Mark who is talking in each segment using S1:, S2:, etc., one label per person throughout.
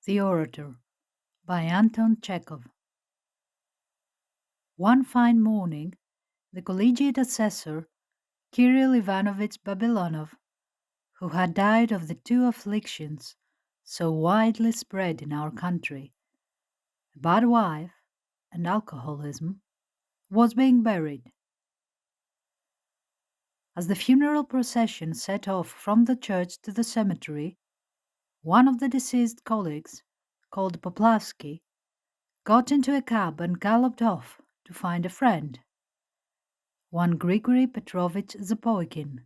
S1: The Orator by Anton Chekhov. One fine morning, the collegiate assessor, Kirill Ivanovich Babylonov, who had died of the two afflictions so widely spread in our country, a bad wife and alcoholism, was being buried. As the funeral procession set off from the church to the cemetery, one of the deceased colleagues, called Poplavsky, got into a cab and galloped off to find a friend, one Grigory Petrovich Zapoikin,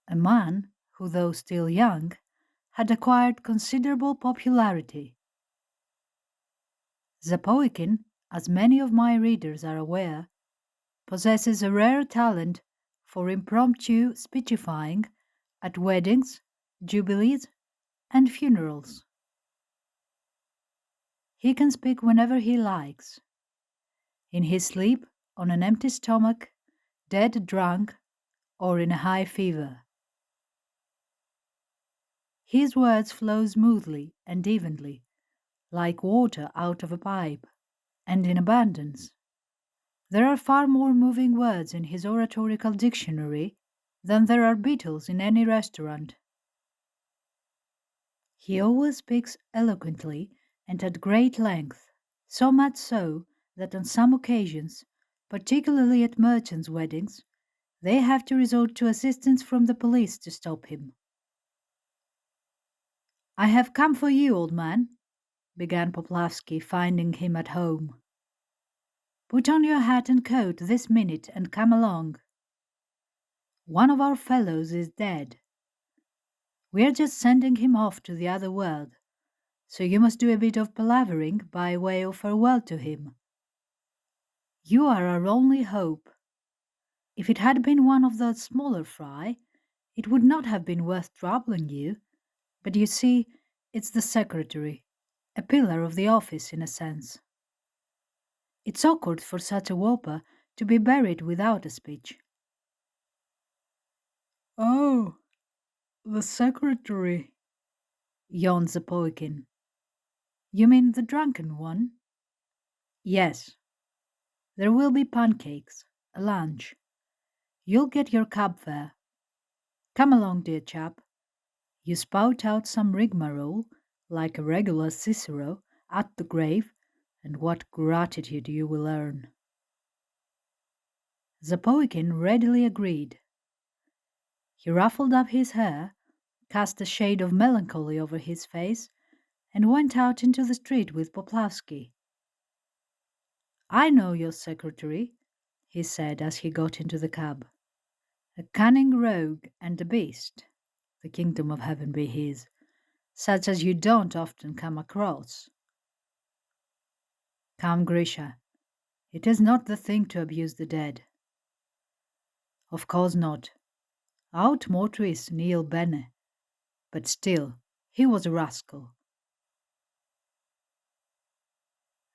S1: a man who, though still young, had acquired considerable popularity. Zapoikin, as many of my readers are aware, possesses a rare talent for impromptu speechifying at weddings, jubilees, and funerals. He can speak whenever he likes, in his sleep, on an empty stomach, dead drunk, or in a high fever. His words flow smoothly and evenly, like water out of a pipe, and in abundance. There are far more moving words in his oratorical dictionary than there are beetles in any restaurant. He always speaks eloquently and at great length, so much so that on some occasions, particularly at merchants' weddings, they have to resort to assistance from the police to stop him. "I have come for you, old man," began Poplavsky, finding him at home. "Put on your hat and coat this minute and come along. One of our fellows is dead. We are just sending him off to the other world, so you must do a bit of palavering by way of farewell to him. You are our only hope. If it had been one of the smaller fry, it would not have been worth troubling you, but you see, it's the secretary, a pillar of the office in a sense. It's awkward for such a whopper to be buried without a speech." "Oh, the secretary," yawned Zapoikin. "You mean the drunken one?" "Yes. There will be pancakes, a lunch. You'll get your cab fare. Come along, dear chap. You spout out some rigmarole, like a regular Cicero, at the grave, and what gratitude you will earn." Zapoikin readily agreed. He ruffled up his hair, cast a shade of melancholy over his face, and went out into the street with Poplavsky. "I know your secretary," he said as he got into the cab. "A cunning rogue and a beast, the kingdom of heaven be his, such as you don't often come across. Come, Grisha, it is not the thing to abuse the dead." "Of course not. Aut mortuis nihil bene. But still, he was a rascal."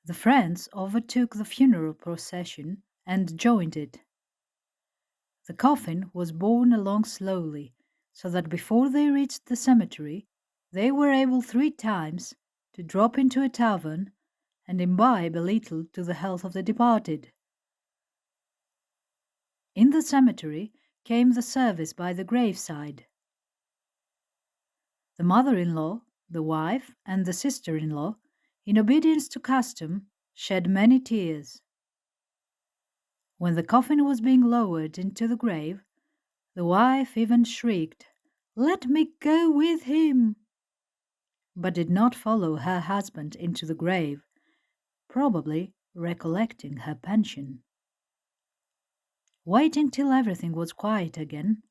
S1: The friends overtook the funeral procession and joined it. The coffin was borne along slowly, so that before they reached the cemetery, they were able 3 times to drop into a tavern and imbibe a little to the health of the departed. In the cemetery came the service by the graveside. The mother-in-law, the wife, and the sister-in-law, in obedience to custom, shed many tears. When the coffin was being lowered into the grave, the wife even shrieked, "Let me go with him!" but did not follow her husband into the grave, probably recollecting her pension. Waiting till everything was quiet again,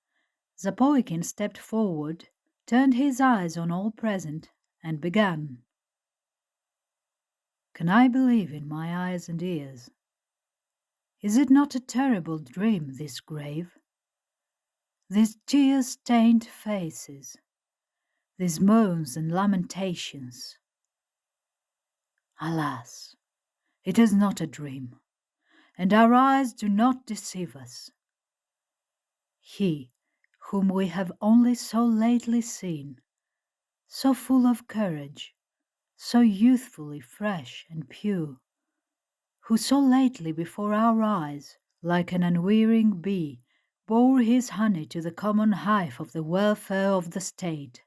S1: Zapoikin stepped forward, turned his eyes on all present, and began. "Can I believe in my eyes and ears? Is it not a terrible dream, this grave? These tear-stained faces, these moans and lamentations. Alas, it is not a dream, and our eyes do not deceive us. He, whom we have only so lately seen, so full of courage, so youthfully fresh and pure, who so lately before our eyes, like an unwearying bee, bore his honey to the common hive of the welfare of the state,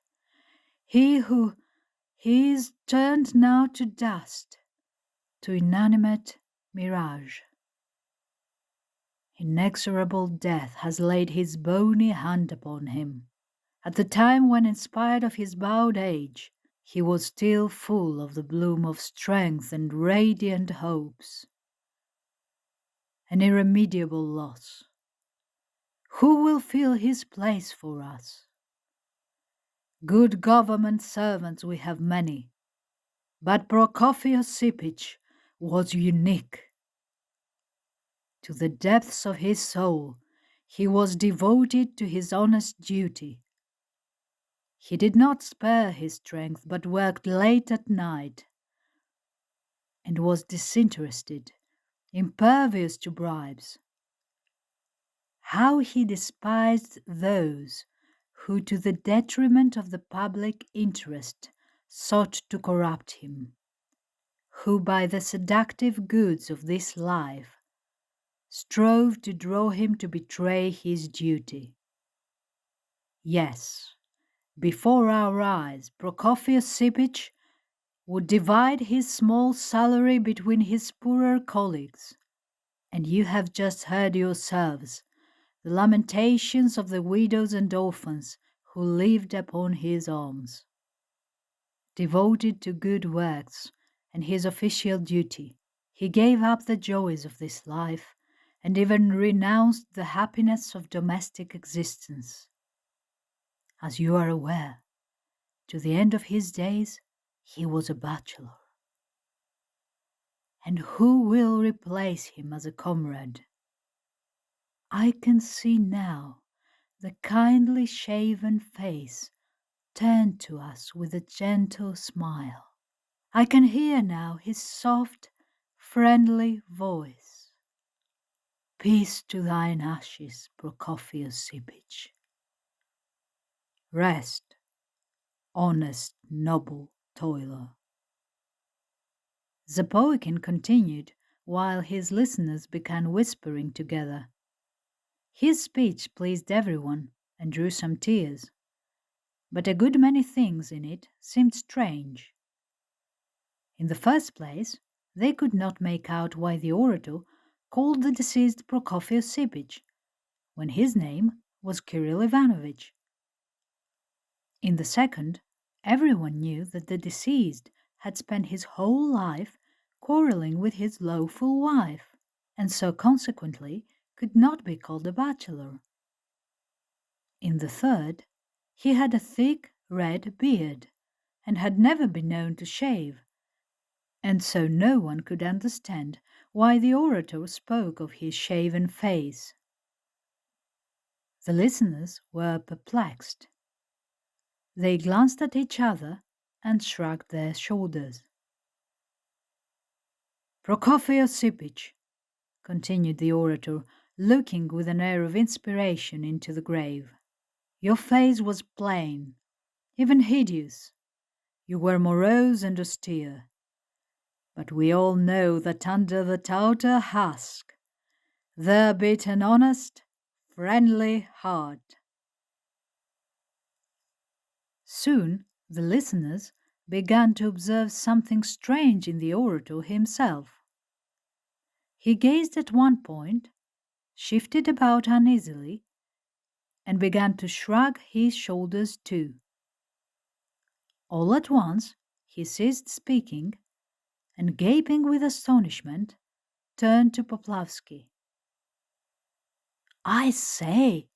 S1: he is turned now to dust, to inanimate mirage. Inexorable death has laid his bony hand upon him, at the time when, in spite of his bowed age, he was still full of the bloom of strength and radiant hopes. An irremediable loss. Who will fill his place for us? Good government servants we have many, but Prokofy Osipych was unique. To the depths of his soul, he was devoted to his honest duty. He did not spare his strength, but worked late at night, and was disinterested, impervious to bribes. How he despised those who, to the detriment of the public interest, sought to corrupt him, who, by the seductive goods of this life, strove to draw him to betray his duty. Yes, before our eyes, Prokofy Osipych would divide his small salary between his poorer colleagues, and you have just heard yourselves the lamentations of the widows and orphans who lived upon his alms. Devoted to good works and his official duty, he gave up the joys of this life and even renounced the happiness of domestic existence. As you are aware, to the end of his days he was a bachelor. And who will replace him as a comrade? I can see now the kindly shaven face turned to us with a gentle smile. I can hear now his soft, friendly voice. Peace to thine ashes, Prokofy Osipych. Rest, honest, noble toiler. Zapoikin continued while his listeners began whispering together. His speech pleased everyone and drew some tears, but a good many things in it seemed strange. In the first place, they could not make out why the orator called the deceased Prokofy Osipych when his name was Kirill Ivanovitch. In the second, everyone knew that the deceased had spent his whole life quarreling with his lawful wife, and so consequently could not be called a bachelor. In the third, he had a thick red beard, and had never been known to shave, and so no one could understand why the orator spoke of his shaven face. The listeners were perplexed. They glanced at each other and shrugged their shoulders. Prokofy Osipych, continued the orator, looking with an air of inspiration into the grave, your face was plain, even hideous. You were morose and austere. But we all know that under that outer husk there beat an honest, friendly heart. Soon the listeners began to observe something strange in the orator himself. He gazed at one point, shifted about uneasily, and began to shrug his shoulders too. All at once he ceased speaking, and gaping with astonishment, turned to Poplavsky. I say,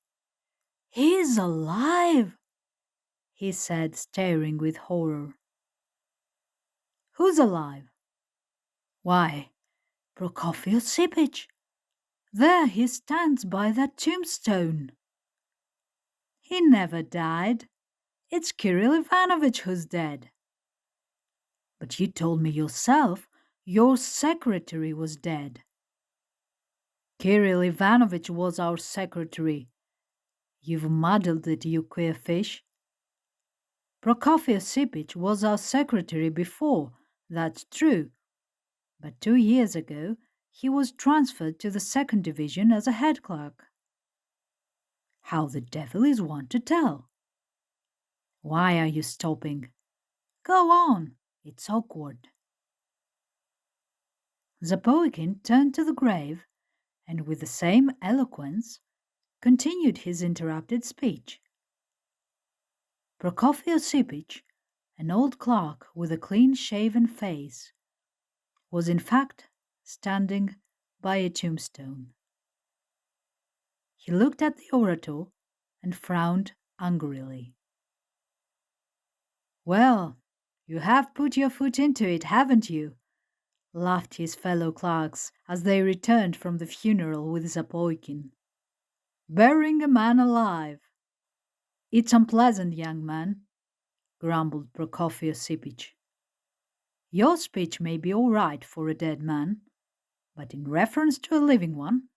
S1: he's alive, he said, staring with horror. Who's alive? Why, Prokofy Osipych. There he stands by that tombstone. He never died. It's Kirill Ivanovitch who's dead. But you told me yourself your secretary was dead. Kirill Ivanovitch was our secretary. You've muddled it, you queer fish. Prokofy Osipich was our secretary before, that's true, but 2 years ago he was transferred to the second division as a head clerk. How the devil is one to tell? Why are you stopping? Go on, it's awkward. Zapoikin turned to the grave and, with the same eloquence, continued his interrupted speech. Prokofy Osipich, an old clerk with a clean-shaven face, was in fact standing by a tombstone. He looked at the orator and frowned angrily. "Well, you have put your foot into it, haven't you?" laughed his fellow clerks as they returned from the funeral with Zapoikin. "Burying a man alive." "It's unpleasant, young man," grumbled Prokofy Osipich. "Your speech may be all right for a dead man, but in reference to a living one,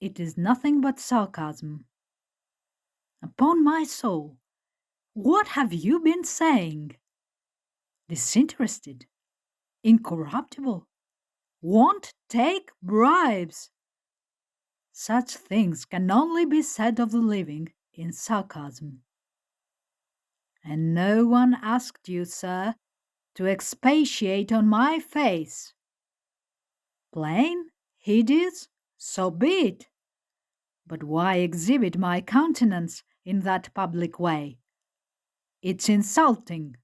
S1: it is nothing but sarcasm. Upon my soul, what have you been saying? Disinterested, incorruptible, won't take bribes. Such things can only be said of the living in sarcasm. And no one asked you, sir, to expatiate on my face. Plain, hideous, so be it. But why exhibit my countenance in that public way? It's insulting."